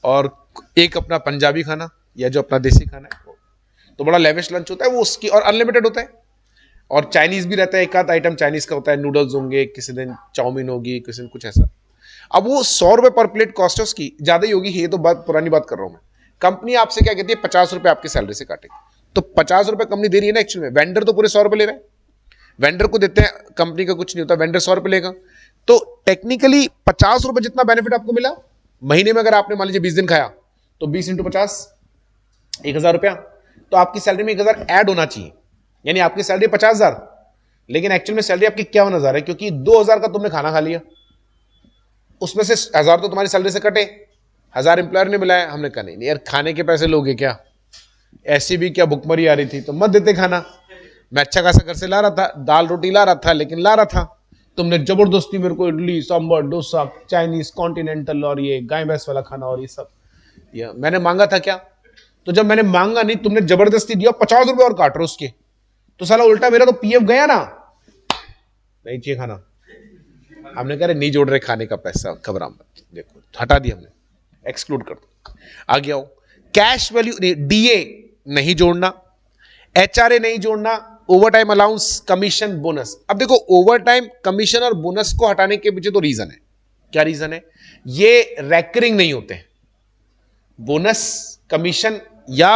और एक अपना पंजाबी खाना या जो अपना देसी खाना है वो तो बड़ा लेविश लंच होता है वो, उसकी और अनलिमिटेड होता है। और चाइनीज भी रहता है, एक आध आइटम चाइनीज का होता है, नूडल्स होंगे, किसी दिन चाउमीन होगी, किसी दिन कुछ ऐसा। अब वो 100 रुपए पर प्लेट कॉस्ट है उसकी, ज्यादा ही होगी, ये तो बात पुरानी बात कर रहा हूं मैं। कंपनी आपसे क्या कहती है, 50 रुपए आपकी सैलरी से काटेगी, तो 50 रुपए कंपनी दे रही है ना एक्चुअल में, वेंडर तो पूरे 100 रुपए ले रहा है, वेंडर को देते हैं, कंपनी का कुछ नहीं होता, वेंडर 100 रुपए लेगा, तो टेक्निकली 50 रुपए जितना बेनिफिट आपको मिला महीने में, अगर आपने मान लीजिए 20 दिन खाया तो 20 इंटू 50 1000 रुपया, तो आपकी सैलरी में 1000 ऐड होना चाहिए, यानी आपकी सैलरी 50,000, लेकिन एक्चुअल में सैलरी आपकी 51,000 है, क्योंकि 2000 का तुमने खाना खा लिया, उसमें से 1000 तो तुम्हारी सैलरी से कटे, 1000 एम्प्लॉयर ने मिलाया। हमने कहा नहीं यार, खाने के पैसे लोगे क्या, ऐसी भी क्या भुखमरी आ रही थी तो मत देते खाना, मैं अच्छा खासा घर से ला रहा था, दाल रोटी ला रहा था, लेकिन ला रहा था, तुमने जबरदस्ती मेरे को इडली सांभर डोसा चाइनीज कॉन्टिनेंटल और ये गाय भैंस वाला खाना और ये सब, ये मैंने मांगा था क्या, तो जब मैंने मांगा नहीं, तुमने जबरदस्ती दिया, 50 रुपए और काट रहे उसके, तो साला उल्टा मेरा तो पीएफ गया ना, नहीं चाहिए खाना। हमने कहा नहीं जोड़ रहे खाने का पैसा, घबरा मत, देखो हटा दिया हमने, एक्सक्लूड कर दो। आगे आओ, कैश वैल्यू, डीए नहीं जोड़ना, एचआरए नहीं जोड़ना, over time allowance, commission, bonus. अब देखो ओवर टाइम कमीशन और बोनस को हटाने के पीछे तो रीजन है, क्या रीजन है, ये रैकरिंग नहीं होते हैं, बोनस कमीशन या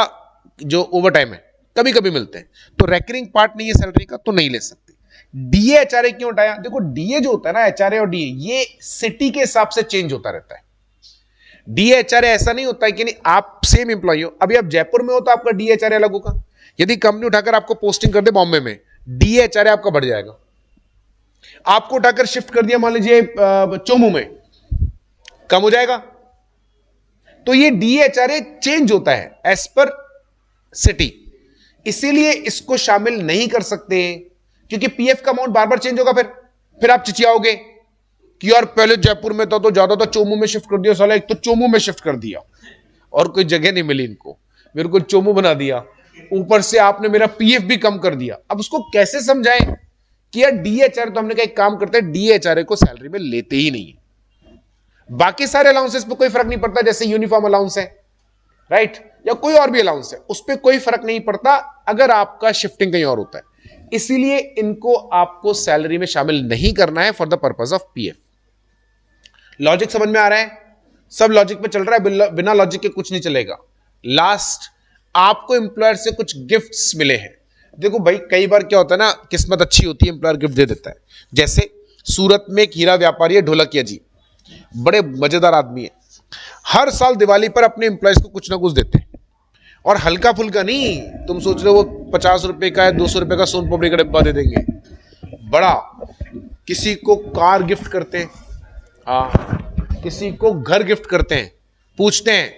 जो ओवर टाइम है कभी कभी मिलते हैं, तो रैकरिंग पार्ट नहीं है सैलरी का, तो नहीं ले सकते। डीए एचआरए क्यों हटाया, देखो डीए जो होता है ना, एचआरए और डीए ये सिटी के हिसाब से चेंज होता रहता है। डीए एचआरए ऐसा नहीं होता है कि नहीं आप सेम इंप्लॉय हो, अभी आप जयपुर में हो तो आपका डीए एचआरए अलग होगा, यदि कंपनी उठाकर आपको पोस्टिंग कर दे बॉम्बे में, डीए एचआरए आपका बढ़ जाएगा। आपको उठाकर शिफ्ट कर दिया मान लीजिए चोमू में, कम हो जाएगा। तो ये डीए एचआरए चेंज होता है एज पर सिटी, इसीलिए इसको शामिल नहीं कर सकते, क्योंकि पीएफ का अमाउंट बार बार चेंज होगा, फिर आप चिचियाओगे कि यार पहले जयपुर में था तो ज्यादा था, चोमू में शिफ्ट कर दिया, साला एक तो चोमू में शिफ्ट कर दिया और कोई जगह नहीं मिली इनको, मेरे को चोमू बना दिया, ऊपर से आपने मेरा पीएफ भी कम कर दिया। अब उसको कैसे समझाएं कि यार डीएचआर, तो हमने कहा एक काम करते हैं, डीएचआर को सैलरी में लेते ही नहीं है, बाकी सारे अलाउंसेस पे कोई फर्क नहीं पड़ता, जैसे यूनिफॉर्म अलाउंस है राइट, या कोई और भी अलाउंस है, उस पर कोई फर्क नहीं पड़ता अगर आपका शिफ्टिंग कहीं और होता है, इसीलिए इनको आपको सैलरी में शामिल नहीं करना है for the purpose of PF. Logic समझ में आ रहा है, सब लॉजिक पे चल रहा है, बिना लॉजिक के कुछ नहीं चलेगा। लास्ट, आपको एम्प्लॉयर से कुछ गिफ्ट्स मिले हैं। देखो भाई कई बार क्या होता है ना, किस्मत अच्छी होती है, एम्प्लॉयर गिफ्ट दे देता है। जैसे सूरत में एक हीरा व्यापारी है ढोलकिया जी, बड़े मजेदार आदमी है, हर साल दिवाली पर अपने एम्प्लॉयज को कुछ ना कुछ देते हैं, और हल्का फुल्का नहीं, तुम सोच रहे हो वो 50 रुपए का है 200 रुपए का सोन पापड़ी का डिब्बा दे देंगे, बड़ा, किसी को कार गिफ्ट करते हैं, हाँ, किसी को घर गिफ्ट करते हैं, पूछते हैं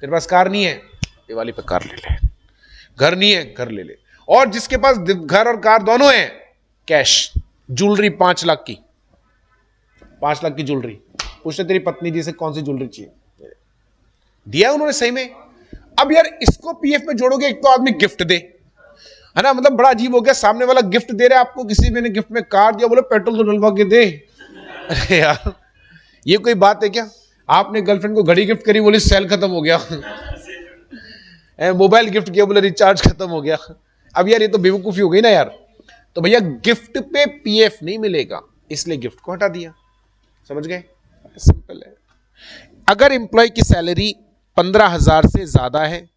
तेरे पास कार नहीं है, दिवाली पे कार ले ले, घर नहीं है घर ले ले, और जिसके पास घर और कार दोनों हैं, कैश, ज्वेलरी 5 लाख की, 5 लाख की ज्वेलरी, पूछते तेरी पत्नी जी से कौन सी ज्वेलरी चाहिए, दिया उन्होंने सही में। अब यार इसको पीएफ में जोड़ोगे, एक तो आदमी गिफ्ट दे, है ना, मतलब बड़ा अजीब हो गया, सामने वाला गिफ्ट दे रहा है आपको, किसी ने गिफ्ट में कार दिया, बोले पेट्रोल तो डलवा के दे। अरे यार ये कोई बात है क्या, आपने गर्लफ्रेंड को घड़ी गिफ्ट करी, बोले सेल खत्म हो गया, मोबाइल गिफ्ट किया, बोले रिचार्ज खत्म हो गया। अब यार ये तो बेवकूफी हो गई ना यार, तो भैया गिफ्ट पे पीएफ नहीं मिलेगा, इसलिए गिफ्ट को हटा दिया, समझ गए, सिंपल है। अगर एम्प्लॉय की सैलरी 15,000 से ज्यादा है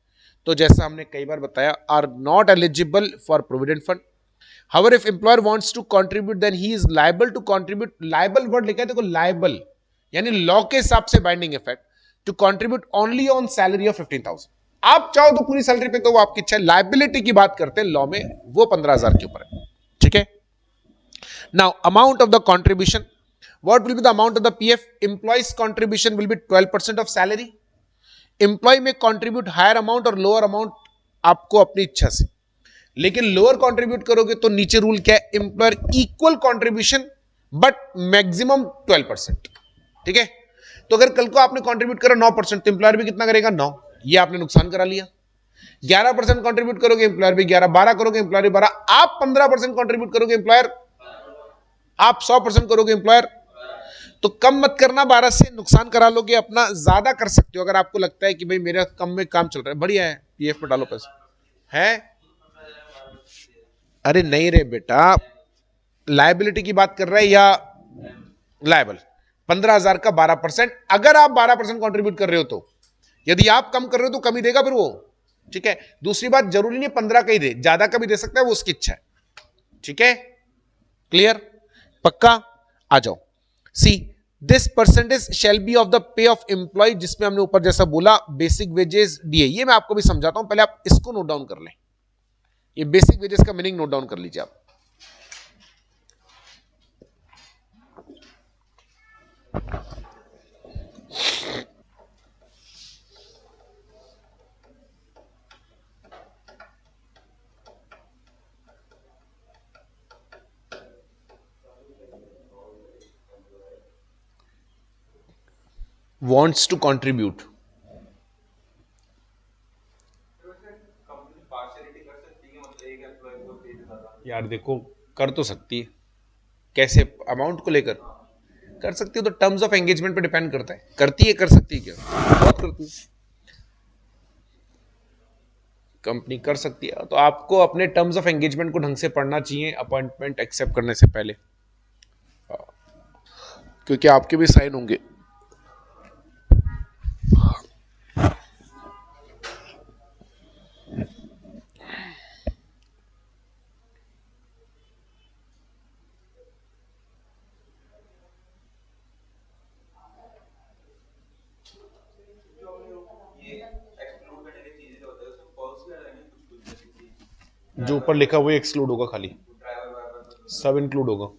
तो जैसा हमने कई बार बताया, are not eligible for provident fund. However if employer wants to contribute then he is liable to contribute, liable word लिखा है देखो, लायबल यानी लॉ के हिसाब से binding effect, to contribute only on salary of 15,000। आप चाहो तो पूरी सैलरी पे, तो वो आपकी इच्छा है, लायबिलिटी की बात करते हैं लॉ में, वो 15,000 के ऊपर है, ठीक है। Now amount of the contribution, what will be the amount of the PF? Employees contribution will be 12% of salary. Employee में contribute higher amount और lower amount आपको अपनी इच्छा से, लेकिन lower contribute करोगे तो नीचे रूल क्या है, employer equal contribution but maximum 12%, ठीक है। तो अगर कल को आपने contribute करा 9%, तो employer भी कितना करेगा, 9, ये आपने नुकसान करा लिया। 11% कंट्रीब्यूट करोगे, एम्प्लॉयर भी 11, 12 करोगे, एम्प्लॉयर भी 12, आप 15% कंट्रीब्यूट करोगे, एम्प्लॉयर, आप 100% करोगे, एम्प्लॉयर। तो कम मत करना, 12 से नुकसान करा लोगे अपना, ज्यादा कर सकते हो अगर आपको लगता है कि भाई मेरा कम में काम चल रहा है, बढ़िया है, पीएफ में डालो पैसे है। अरे नहीं रे बेटा, लायबिलिटी की बात कर रहा है या लायबल? 15,000 का 12%, अगर आप 12% कंट्रीब्यूट कर रहे हो तो, यदि आप कम कर रहे हो तो कम ही देगा फिर वो, ठीक है। दूसरी बात, जरूरी नहीं 15 का ही दे, ज्यादा का भी दे सकता है, वो उसकी इच्छा है, ठीक है, क्लियर, पक्का। आ जाओ, see this percentage shall be of the pay of employ, जिसमें हमने ऊपर जैसा बोला बेसिक वेजेस डीए, ये मैं आपको भी समझाता हूं, पहले आप इसको नोट डाउन कर लें, ये बेसिक वेजेस का मीनिंग नोट डाउन कर लीजिए आप। wants to contribute, यार देखो कर तो सकती है, कैसे, अमाउंट को लेकर कर सकती है, तो टर्म्स ऑफ एंगेजमेंट पे डिपेंड करता है, करती है, कर सकती है, क्या बहुत करती है कंपनी, कर सकती है। तो आपको अपने टर्म्स ऑफ एंगेजमेंट को ढंग से पढ़ना चाहिए अपॉइंटमेंट एक्सेप्ट करने से पहले, क्योंकि आपके भी साइन होंगे। जो ऊपर लिखा हुआ एक्सक्लूड होगा, खाली सब इंक्लूड होगा।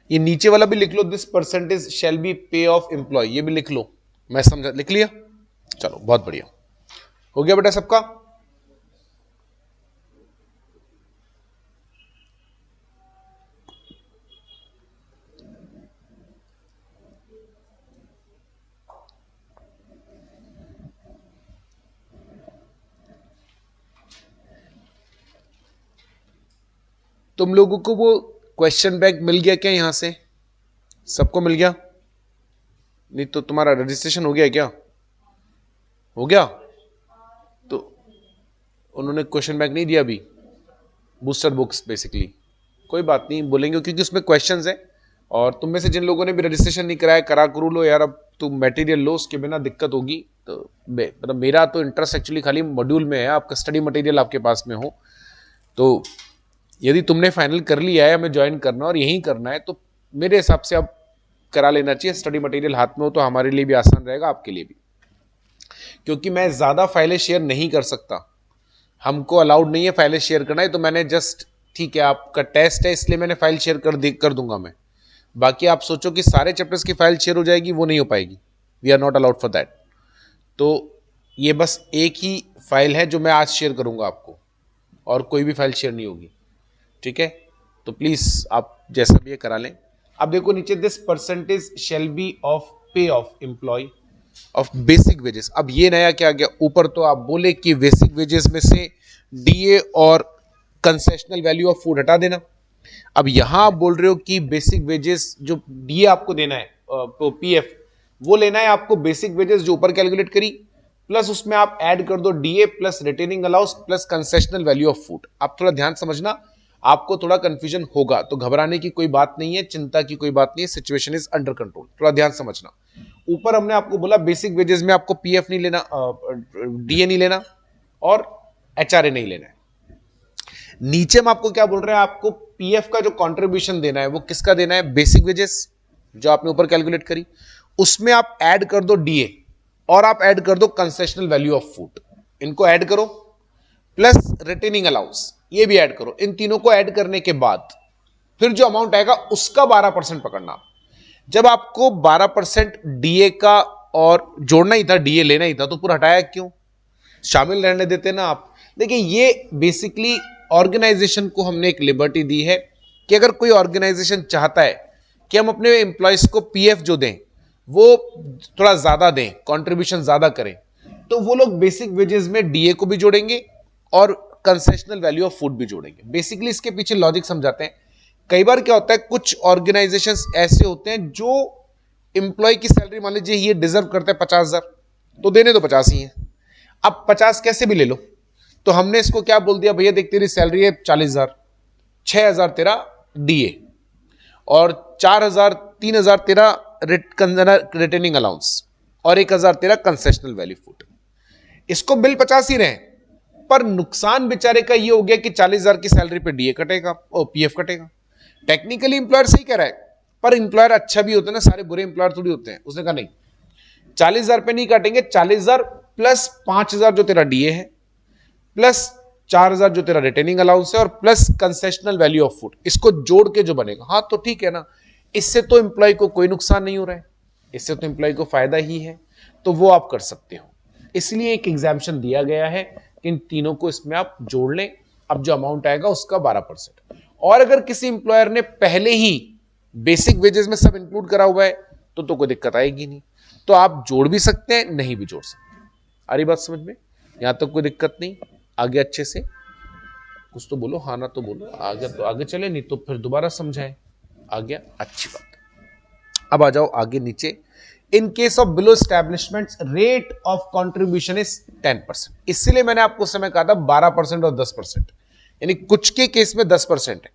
ये नीचे वाला भी लिख लो, दिस परसेंटेज शेल बी पे ऑफ एम्प्लॉय, ये भी लिख लो, मैं समझा, लिख लिया, चलो बहुत बढ़िया, हो गया बेटा सबका। तुम लोगों को वो क्वेश्चन बैंक मिल गया क्या यहां से, सबको मिल गया? नहीं तो तुम्हारा रजिस्ट्रेशन हो गया क्या? हो गया, तो उन्होंने क्वेश्चन बैंक नहीं दिया अभी, बूस्टर बुक्स बेसिकली, कोई बात नहीं, बोलेंगे क्योंकि उसमें क्वेश्चंस है। और तुम में से जिन लोगों ने भी रजिस्ट्रेशन नहीं कराया, करा करू लो यार, अब तुम मटेरियल लो, उसके बिना दिक्कत होगी। तो मतलब मेरा तो इंटरेस्ट एक्चुअली खाली मॉड्यूल में है, आपका स्टडी मटेरियल आपके पास में हो, तो यदि तुमने फाइनल कर लिया है हमें ज्वाइन करना और यहीं करना है, तो मेरे हिसाब से अब करा लेना चाहिए, स्टडी मटेरियल हाथ में हो तो हमारे लिए भी आसान रहेगा, आपके लिए भी, क्योंकि मैं ज़्यादा फाइलें शेयर नहीं कर सकता, हमको अलाउड नहीं है फाइलें शेयर करना है, तो मैंने जस्ट, ठीक है आपका टेस्ट है इसलिए मैंने फाइल शेयर कर दूंगा मैं, बाकी आप सोचो कि सारे चैप्टर्स की फाइल शेयर हो जाएगी, वो नहीं हो पाएगी, we are not allowed for that. तो ये बस एक ही फाइल है जो मैं आज शेयर करूंगा आपको, और कोई भी फाइल शेयर नहीं होगी, ठीक है। तो प्लीज़ आप जैसा भी ये करा लें। अब देखो नीचे, this percentage shall be of pay of employ of basic wages, अब ये नया क्या आ गया, ऊपर तो आप बोले कि बेसिक वेजेस में से डीए और कंसेशनल वैल्यू ऑफ फूड हटा देना, अब यहां आप बोल रहे हो कि बेसिक वेजेस जो डीए आपको देना है, तो पीएफ वो लेना है आपको, बेसिक वेजेस जो ऊपर कैलकुलेट करी, प्लस उसमें आप ऐड कर दो DA plus retaining allowance plus concessional value of food. आप थोड़ा ध्यान समझना, आपको थोड़ा कंफ्यूजन होगा, तो घबराने की कोई बात नहीं है, चिंता की कोई बात नहीं है, सिचुएशन इज अंडर कंट्रोल, थोड़ा ध्यान समझना। ऊपर हमने आपको बोला बेसिक वेजेस में आपको पीएफ नहीं लेना, डीए नहीं लेना और एचआरए नहीं लेना है, नीचे हम आपको क्या बोल रहे हैं, आपको पीएफ का जो कंट्रीब्यूशन देना है वो किसका देना है, बेसिक वेजेस जो आपने ऊपर कैलकुलेट करी, उसमें आप ऐड कर दो डीए और आप ऐड कर दो कंसेशनल वैल्यू ऑफ फूड, इनको ऐड करो प्लस रिटेनिंग अलाउंस ये भी ऐड करो। इन तीनों को ऐड करने के बाद फिर जो अमाउंट आएगा उसका 12% पकड़ना। जब आपको 12% डीए का और जोड़ना ही था, डीए लेना ही था, तो पूरा हटाया क्यों, शामिल रहने देते ना आप। देखिए ये बेसिकली ऑर्गेनाइजेशन को हमने एक लिबर्टी दी है कि अगर कोई ऑर्गेनाइजेशन चाहता है कि हम अपने एम्प्लॉयज को पीएफ जो दें वो थोड़ा ज्यादा दें, कंट्रीब्यूशन ज्यादा करें, तो वो लोग बेसिक वेजेस में डीए को भी जोड़ेंगे और कंसेशनल वैल्यू ऑफ फूड भी जोड़ेंगे। बेसिकली इसके पीछे लॉजिक समझाते हैं। कई बार क्या होता है, कुछ ऑर्गेनाइजेशंस ऐसे होते हैं जो एम्प्लॉय की सैलरी मान लीजिए ये डिजर्व करते हैं 50,000, तो देने तो 50 ही है, अब 50 कैसे भी ले लो, तो हमने इसको क्या बोल दिया, भैया देख तेरी सैलरी है 40,000, 6,000 तेरा डीए और 4,000 3,000 तेरा रिटेनिंग अलाउंस और 1,000 तेरा कंसेशनल वैल्यू फूड। इसको बिल 50 ही रहे, पर नुकसान बेचारे का ये हो गया कि 40,000 की सैलरी पे डीए कटेगा और पीएफ कटेगा। टेक्निकली इंप्लॉयर सही कह रहा है, पर इंप्लॉयर अच्छा भी होता है ना, सारे बुरे इंप्लॉयर थोड़ी होते हैं। उसने कहा नहीं 40,000 पे नहीं काटेंगे, 40,000 प्लस 5,000 जो तेरा डीए है प्लस 4,000 जो तेरा रिटेनिंग अलाउंस है और plus concessional value of food, इसको जोड़ के जो बनेगा। हाँ तो ठीक है ना, इससे तो इंप्लॉय को कोई नुकसान नहीं हो रहा है, इससे तो इंप्लॉय को फायदा ही है, तो वो आप कर सकते हो। इसलिए एक एग्जाम्पशन दिया गया है कि इन तीनों को इसमें आप जोड़ लें, अब जो अमाउंट आएगा उसका 12%। और अगर किसी इंप्लॉयर ने पहले ही बेसिक वेजेस में सब इंक्लूड करा हुआ है तो कोई दिक्कत आएगी नहीं, तो आप जोड़ भी सकते हैं, नहीं भी जोड़ सकते। आ रही बात समझ में, यहां तक कोई दिक्कत नहीं। आगे अच्छे से कुछ तो बोलो, हाँ ना तो बोलो, आगे तो आगे चले, नहीं तो फिर दोबारा समझाए। आ गया, अच्छी बात। अब आ जाओ आगे नीचे। In case of below establishment rate of contribution is 10%। इसलिए मैंने आपको उस समय कहा था 12% और 10%, यानी कुछ के केस में 10% है।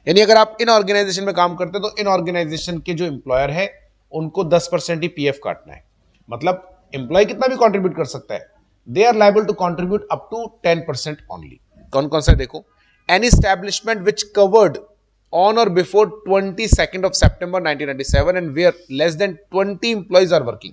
यानी अगर आप इन ऑर्गेनाइजेशन में काम करते हैं तो इन ऑर्गेनाइजेशन के जो एम्प्लॉयर है उनको 10% ही पीएफ काटना है। मतलब एम्प्लॉय कितना भी कंट्रीब्यूट कर सकता है, they are liable to contribute up to 10% only. कौन कौन सा देखो, any establishment which covered on or before 22nd of September 1997 and where less than 20 employees are working।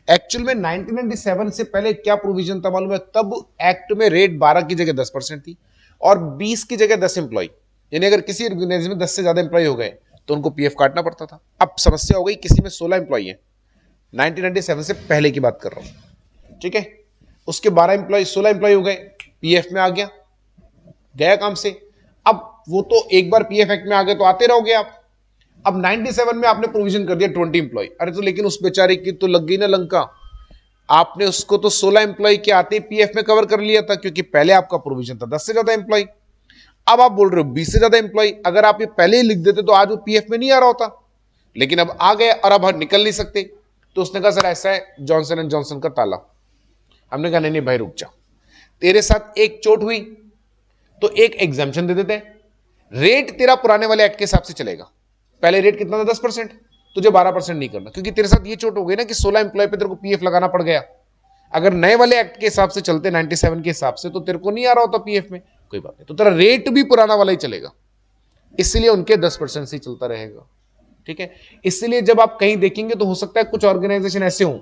Actual में 1997 से पहले क्या प्रोविजन था मालूम है, तब एक्ट में रेट 12 की जगह 10% थी और 20 की जगह 10 एम्प्लॉय, यानी अगर किसी ऑर्गेनाइजेशन में 10 से ज्यादा एम्प्लॉय हो गए तो उनको पीएफ काटना पड़ता था। अब समस्या हो गई किसी में 16 एम्प्लॉय है, 1997 से पहले की बात कर रहा हूं, ठीक है, उसके 12 एम्प्लॉय 16 एम्प्लॉय हो गए, पीएफ में आ गया, गया काम से। अब वो तो एक बार पीएफ एक्ट में आ गए तो आते रहोगे आप। अब 97 में आपने प्रोविजन कर दिया 20 एम्प्लॉय, अरे तो लेकिन उस बेचारे की तो लग गई ना लंका, आपने उसको तो 16 एम्प्लॉय के आते पीएफ में कवर कर लिया था क्योंकि पहले आपका प्रोविजन था 10 से ज्यादा एम्प्लॉय। अब आप बोल रहे हो 20 से ज्यादा एम्प्लॉय, अगर आप ये पहले ही लिख देते तो आज वो पीएफ में नहीं आ रहा होता, लेकिन अब आ गए और अब निकल नहीं सकते। तो उसने कहा सर ऐसा है जॉनसन एंड जॉनसन का ताला। हमने कहा नहीं भाई रुक जा, तेरे साथ एक चोट हुई तो एक एग्जाम्पशन दे देते हैं, रेट तेरा पुराने वाले एक्ट के हिसाब से चलेगा। पहले रेट कितना था 10%, तुझे 12% नहीं करना, क्योंकि तेरे साथ ये चोट हो गई ना कि 16 एम्प्लॉय पे तेरे को पीएफ लगाना पड़ गया। अगर नए वाले एक्ट के हिसाब से चलते 97 के हिसाब से तो तेरे को नहीं आ रहा होता पीएफ में, कोई बात नहीं, तो तेरा रेट भी पुराना वाला ही चलेगा, इसलिए उनके 10% से ही चलता रहेगा, ठीक है। इसलिए जब आप कहीं देखेंगे तो हो सकता है कुछ ऑर्गेनाइजेशन ऐसे हो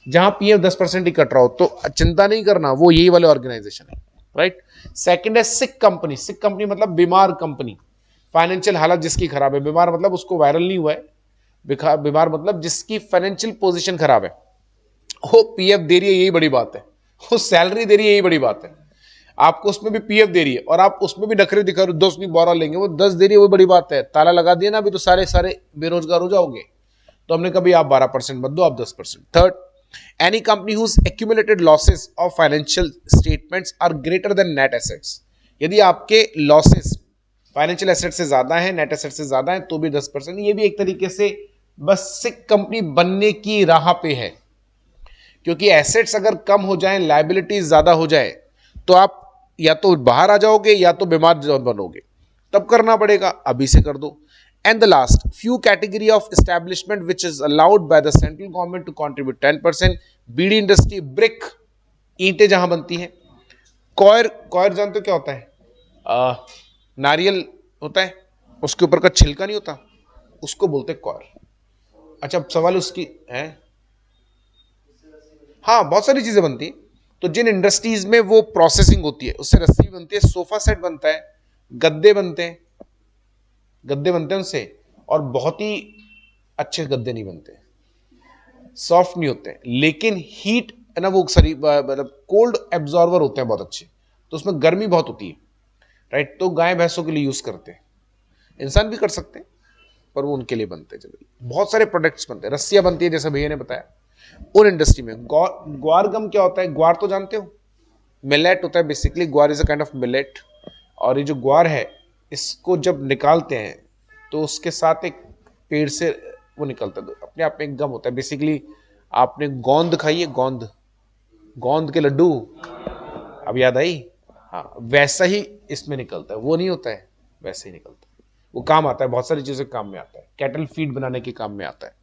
जहां पीएफ 10% ही कट रहा हो, तो चिंता नहीं करना, वो यही वाले ऑर्गेनाइजेशन है, राइट। सेकंड है सिक कंपनी। सिक कंपनी मतलब बीमार कंपनी, फाइनेंशियल हालत जिसकी खराब है, बीमार मतलब उसको वायरल नहीं हुआ है, बीमार मतलब जिसकी फाइनेंशियल पोजीशन खराब है, वो पीएफ दे रही है, यही बड़ी बात है, वो सैलरी दे रही है, यही बड़ी बात है, आपको उसमें भी पीएफ दे रही है और आप उसमें भी नखरे दिखा रहे हो 10 नहीं 12 लेंगे, वो 10 दे रही है, वो बड़ी बात है। ताला लगा दिया ना अभी तो सारे बेरोजगार हो जाओगे, तो हमने कभी आप 12% मत दो, आप 10%। Third, any company whose accumulated losses of financial statements are greater than net assets। यदि आपके losses फाइनेंशियल एसेट से ज्यादा है, नेट एसेट से ज्यादा है, तो भी 10%। ये भी एक तरीके से बस सिक कंपनी बनने की राह पे है, क्योंकि एसेट्स अगर कम हो जाए, लायबिलिटीज ज्यादा हो जाए, तो आप या तो बाहर आ जाओगे या तो बीमार बनोगे, तब करना पड़ेगा, अभी से कर दो। And the last, few category of establishment which is allowed by the central government to contribute 10%, bidi industry, brick, ईंटें जहां बनती हैं, कॉयर जानते हो क्या होता है, नारियल होता है, उसके ऊपर का छिलका नहीं होता, उसको बोलते कॉयर। अच्छा, अब सवाल उसकी है, हाँ बहुत सारी चीजें बनती है। तो जिन इंडस्ट्रीज में वो प्रोसेसिंग होती है उससे रस्सी बनती है, सोफा सेट बनता है, गद्दे बनते हैं, गद्दे बनते हैं उनसे, और बहुत ही अच्छे गद्दे नहीं बनते, सॉफ्ट नहीं होते, लेकिन हीट है ना, वो सरी मतलब कोल्ड एब्जॉर्वर होते हैं बहुत अच्छे, तो उसमें गर्मी बहुत होती है, राइट। तो गाय भैंसों के लिए यूज करते हैं, इंसान भी कर सकते हैं, पर वो उनके लिए बनते हैं जनरली। बहुत सारे प्रोडक्ट्स बनते हैं, रस्सियां बनती है जैसे भैया ने बताया। और इंडस्ट्री में ग्वार गम क्या होता है, ग्वार तो जानते हो, मिलेट होता है बेसिकली, ग्वार is a kind of millet. और ये जो ग्वार है, इसको जब निकालते हैं तो उसके साथ एक पेड़ से वो निकलता है, तो अपने आप में एक गम होता है बेसिकली। आपने गोंद खाई है, गोंद, गोंद के लड्डू, अब याद आई, हाँ वैसा ही इसमें निकलता है, वो नहीं होता है, वैसे ही निकलता है। वो काम आता है, बहुत सारी चीजें काम में आता है, कैटल फीड बनाने के काम में आता है।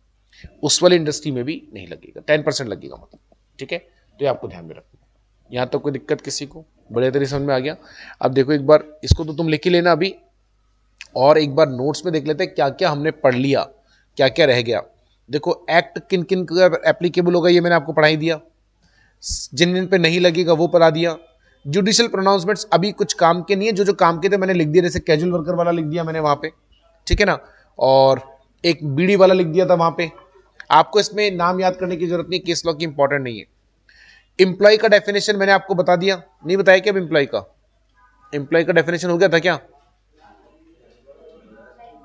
उस वाली इंडस्ट्री में भी नहीं लगेगा, 10% लगेगा मतलब, ठीक है। तो ये आपको ध्यान में रखना है। यहाँ तक कोई दिक्कत किसी को, बड़े तरीके समझ में आ गया। अब देखो एक बार इसको तो तुम लिख ही लेना अभी, और एक बार नोट्स में देख लेते हैं क्या क्या हमने पढ़ लिया, क्या क्या रह गया। देखो एक्ट किन किन का एप्लीकेबल होगा ये मैंने आपको पढ़ा ही दिया, जिन जिन पे नहीं लगेगा वो पढ़ा दिया। जुडिशियल प्रोनाउंसमेंट्स अभी कुछ काम के नहीं है, जो जो काम के थे मैंने लिख दिया, जैसे कैजुअल वर्कर वाला लिख दिया मैंने वहां पे, ठीक है ना, और एक बीडी वाला लिख दिया था वहां पे। आपको इसमें नाम याद करने की जरूरत नहीं, केस लॉ की इंपॉर्टेंट नहीं है। इंप्लॉय का डेफिनेशन मैंने आपको बता दिया, नहीं बताया क्या? एम्प्लॉय का डेफिनेशन हो गया था क्या?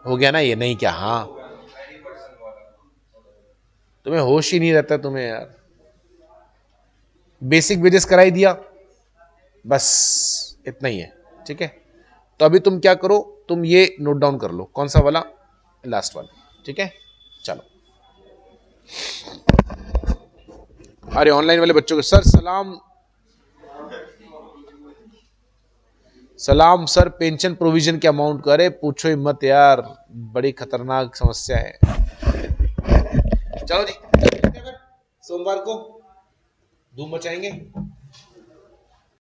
हो गया ना ये? नहीं क्या? हाँ, तुम्हें होश ही नहीं रहता तुम्हें यार। बेसिक वेजेस कराई दिया, बस इतना ही है, ठीक है। तो अभी तुम क्या करो, तुम ये नोट डाउन कर लो, कौन सा वाला, लास्ट वाला, ठीक है। चलो, अरे ऑनलाइन वाले बच्चों को सर सलाम, सलाम सर, पेंशन प्रोविजन के अमाउंट को, अरे पूछो ही मत यार, बड़ी खतरनाक समस्या है। चलो जी, सोमवार को धूम मचाएंगे।